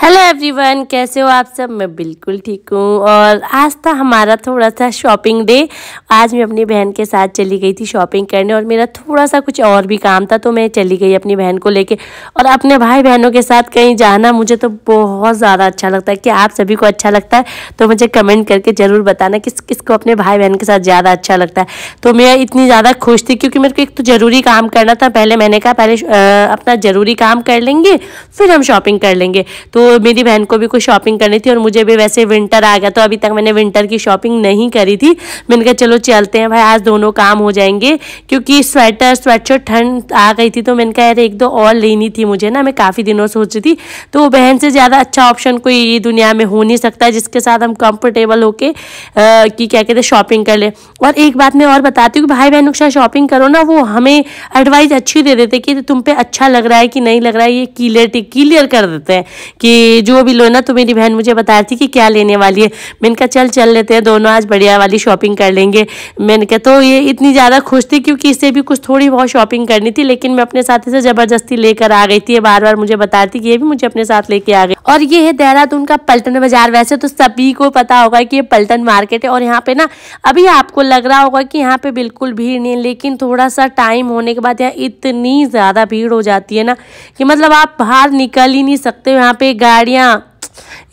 Hello everyone, कैसे हो आप सब। मैं बिल्कुल ठीक हूँ। और आज था हमारा थोड़ा सा शॉपिंग डे। आज मैं अपनी बहन के साथ चली गई थी शॉपिंग करने और मेरा थोड़ा सा कुछ और भी काम था, तो मैं चली गई अपनी बहन को लेके। और अपने भाई बहनों के साथ कहीं जाना मुझे तो बहुत ज़्यादा अच्छा लगता है। कि आप सभी को अच्छा लगता है तो मुझे कमेंट करके ज़रूर बताना किस किस को अपने भाई बहन के साथ ज़्यादा अच्छा लगता है। तो मैं इतनी ज़्यादा खुश थी क्योंकि मेरे को एक तो ज़रूरी काम करना था। पहले मैंने कहा पहले अपना ज़रूरी काम कर लेंगे फिर हम शॉपिंग कर लेंगे। तो मेरी बहन को भी कुछ शॉपिंग करनी थी और मुझे भी वैसे विंटर आ गया, तो अभी तक मैंने विंटर की शॉपिंग नहीं करी थी। मैंने कहा चलो चलते हैं भाई, आज दोनों काम हो जाएंगे। क्योंकि स्वेटशर्ट ठंड आ गई थी, तो मैंने कहा यार एक दो और लेनी थी मुझे ना, मैं काफ़ी दिनों से सोच रही थी। तो बहन से ज़्यादा अच्छा ऑप्शन कोई दुनिया में हो नहीं सकता जिसके साथ हम कंफर्टेबल होके कि क्या कहते हैं शॉपिंग कर ले। और एक बात मैं और बताती हूँ कि भाई बहनों के साथ शॉपिंग करो ना, वो हमें एडवाइस अच्छी दे देते कि तुम पे अच्छा लग रहा है कि नहीं लग रहा है, ये क्लियर कर देते हैं कि जो भी लो ना। तो मेरी बहन मुझे बता रही थी कि क्या लेने वाली है। मैंने कहा चल लेते हैं दोनों, आज बढ़िया वाली शॉपिंग कर लेंगे। मैंने कहा तो ये इतनी ज़्यादा खुश थी क्योंकि इससे भी कुछ थोड़ी बहुत शॉपिंग करनी थी, लेकिन मैं अपने साथी से ज़बरदस्ती लेकर आ गई थी। ये बार बार मुझे बता रही थी कि ये भी मुझे अपने साथ लेके आ गई। और ये है देहरादून का पलटन बाजार। वैसे तो सभी को पता होगा कि ये पलटन मार्केट है और यहाँ पे ना अभी आपको लग रहा होगा कि यहाँ पे बिल्कुल भीड़ नहीं है, लेकिन थोड़ा सा टाइम होने के बाद यहाँ इतनी ज़्यादा भीड़ हो जाती है ना कि मतलब आप बाहर निकल ही नहीं सकते। यहाँ पे गाड़ियाँ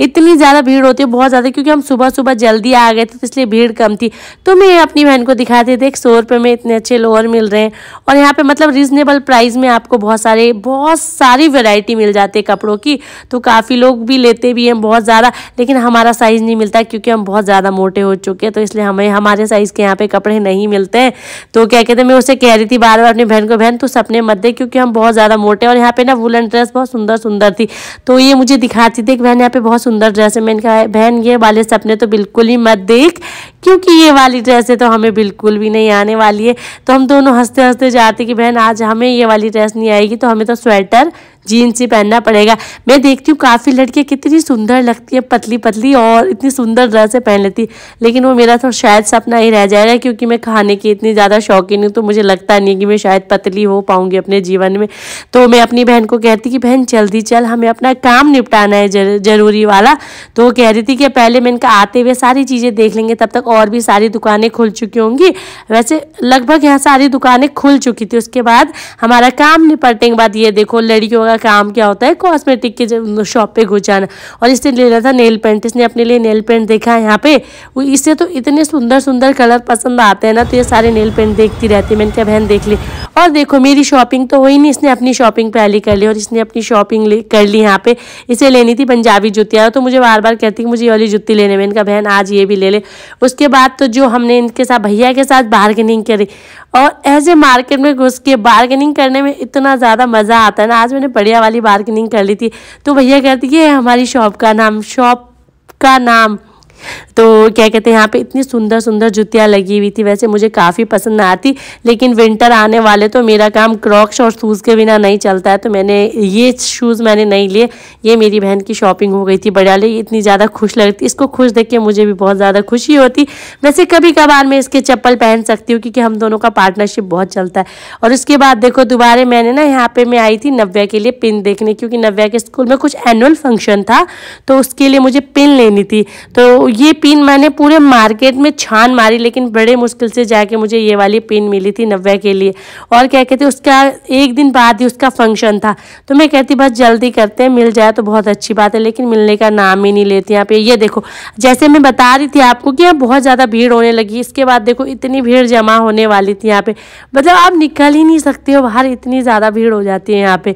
इतनी ज़्यादा भीड़ होती है, बहुत ज़्यादा, क्योंकि हम सुबह सुबह जल्दी आ गए थे तो इसलिए भीड़ कम थी। तो मैं अपनी बहन को दिखाती थी, देख 100 रुपये में इतने अच्छे लोअर मिल रहे हैं। और यहाँ पे मतलब रीज़नेबल प्राइस में आपको बहुत सारी वैरायटी मिल जाती है कपड़ों की। तो काफ़ी लोग भी लेते भी हैं बहुत ज़्यादा, लेकिन हमारा साइज़ नहीं मिलता क्योंकि हम बहुत ज़्यादा मोटे हो चुके हैं, तो इसलिए हमें हमारे साइज़ के यहाँ पे कपड़े नहीं मिलते हैं। तो क्या कहते हैं, मैं उसे कह रही थी बार बार अपनी बहन को, बहन तू सपने मत दे क्योंकि हम बहुत ज़्यादा मोटे हैं। और यहाँ पे ना वुलन ड्रेस बहुत सुंदर सुंदर थी, तो ये मुझे दिखाती थी कि बहन यहाँ पे बहुत सुंदर ड्रेस है। मैंने कहा बहन ये वाले सपने तो बिल्कुल ही मत देख क्योंकि ये वाली ड्रेस है तो हमें बिल्कुल भी नहीं आने वाली है। तो हम दोनों हंसते हंसते जाते कि बहन आज हमें ये वाली ड्रेस नहीं आएगी तो हमें तो स्वेटर जीन्स ही पहनना पड़ेगा। मैं देखती हूँ काफ़ी लड़कियाँ कितनी सुंदर लगती है, पतली पतली, और इतनी सुंदर ड्रेसें पहन लेती, लेकिन वो मेरा तो शायद सपना ही रह जाएगा क्योंकि मैं खाने की इतनी ज़्यादा शौकीन हूँ। तो मुझे लगता नहीं कि मैं शायद पतली हो पाऊँगी अपने जीवन में। तो मैं अपनी बहन को कहती कि बहन जल्दी चल, हमें अपना काम निपटाना है ज़रूरी वाला। तो वो कह रही थी कि पहले मैं इनका आते हुए सारी चीज़ें देख लेंगे, तब तक और भी सारी दुकानें खुल चुकी होंगी। वैसे लगभग यहाँ सारी दुकानें खुल चुकी थी। उसके बाद हमारा काम निपटने के बाद ये देखो लड़कियों का काम क्या होता है, कॉस्मेटिक के शॉप पे घुस जाना। और इसने ले लिया था नेल पेंट। इसने अपने लिए नेल पेंट देखा है यहाँ पे, वो इससे तो इतने सुंदर सुंदर कलर पसंद आते हैं ना, तो ये सारे नेल पेंट देखती रहती है। मैंने कहा बहन देख ली। और देखो मेरी शॉपिंग तो हुई नहीं, इसने अपनी शॉपिंग पहले कर ली और इसने अपनी शॉपिंग कर ली। यहाँ पे इसे लेनी थी पंजाबी जुतियाँ, तो मुझे बार बार कहती कि मुझे ये वाली जुत्ती लेने में। इनका बहन आज ये भी ले ले। उसके बाद तो जो हमने इनके साथ भैया के साथ बार्गेनिंग करी, और ऐसे मार्केट में घुस के बार्गेनिंग करने में इतना ज़्यादा मज़ा आता है ना। आज मैंने बढ़िया वाली बार्गेनिंग कर ली थी। तो भैया कहती है हमारी शॉप का नाम। तो क्या कहते हैं यहाँ पे इतनी सुंदर सुंदर जुतियाँ लगी हुई थी। वैसे मुझे काफ़ी पसंद आती, लेकिन विंटर आने वाले तो मेरा काम क्रॉक्स और शूज़ के बिना नहीं चलता है। तो मैंने ये शूज़ मैंने नहीं लिए। ये मेरी बहन की शॉपिंग हो गई थी बढ़िया ले, इतनी ज़्यादा खुश लगती। इसको खुश देख के मुझे भी बहुत ज़्यादा खुशी होती। वैसे कभी कभार मैं इसके चप्पल पहन सकती हूँ क्योंकि हम दोनों का पार्टनरशिप बहुत चलता है। और उसके बाद देखो दोबारा मैंने ना यहाँ पे मैं आई थी नव्या के लिए पिन देखने, क्योंकि नव्या के स्कूल में कुछ एनुअल फंक्शन था तो उसके लिए मुझे पिन लेनी थी। तो ये पिन मैंने पूरे मार्केट में छान मारी, लेकिन बड़े मुश्किल से जाके मुझे ये वाली पिन मिली थी नव्या के लिए। और क्या कहते हैं उसका एक दिन बाद ही उसका फंक्शन था, तो मैं कहती बस जल्दी करते हैं, मिल जाए तो बहुत अच्छी बात है, लेकिन मिलने का नाम ही नहीं लेती। यहाँ पे ये देखो जैसे मैं बता रही थी आपको कि यहाँ बहुत ज़्यादा भीड़ होने लगी। इसके बाद देखो इतनी भीड़ जमा होने वाली थी यहाँ पे, मतलब आप निकल ही नहीं सकते हो बाहर, इतनी ज़्यादा भीड़ हो जाती है यहाँ पे।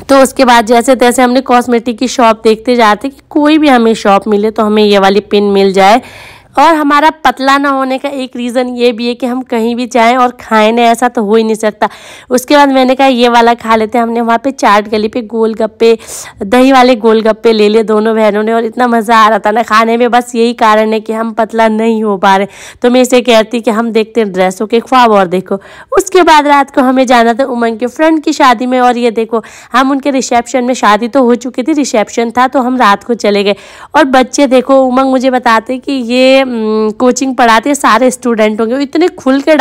तो उसके बाद जैसे तैसे हमने कॉस्मेटिक की शॉप देखते जाते कि कोई भी हमें शॉप मिले तो हमें ये वाली पिन मिल जाए। और हमारा पतला ना होने का एक रीज़न ये भी है कि हम कहीं भी जाएं और खाएं ना, ऐसा तो हो ही नहीं सकता। उसके बाद मैंने कहा ये वाला खा लेते हैं। हमने वहाँ पे चाट गली पे गोलगप्पे, दही वाले गोलगप्पे ले लिए दोनों बहनों ने, और इतना मज़ा आ रहा था ना खाने में। बस यही कारण है कि हम पतला नहीं हो पा रहे। तो मैं इसे कहती कि हम देखते हैं ड्रेसों के ख्वाब। और देखो उसके बाद रात को हमें जाना था उमंग के फ्रेंड की शादी में, और ये देखो हम उनके रिसेप्शन में, शादी तो हो चुकी थी, रिसेप्शन था तो हम रात को चले गए। और बच्चे देखो, उमंग मुझे बताते कि ये कोचिंग पढ़ाते सारे स्टूडेंट होंगे, इतने खुल के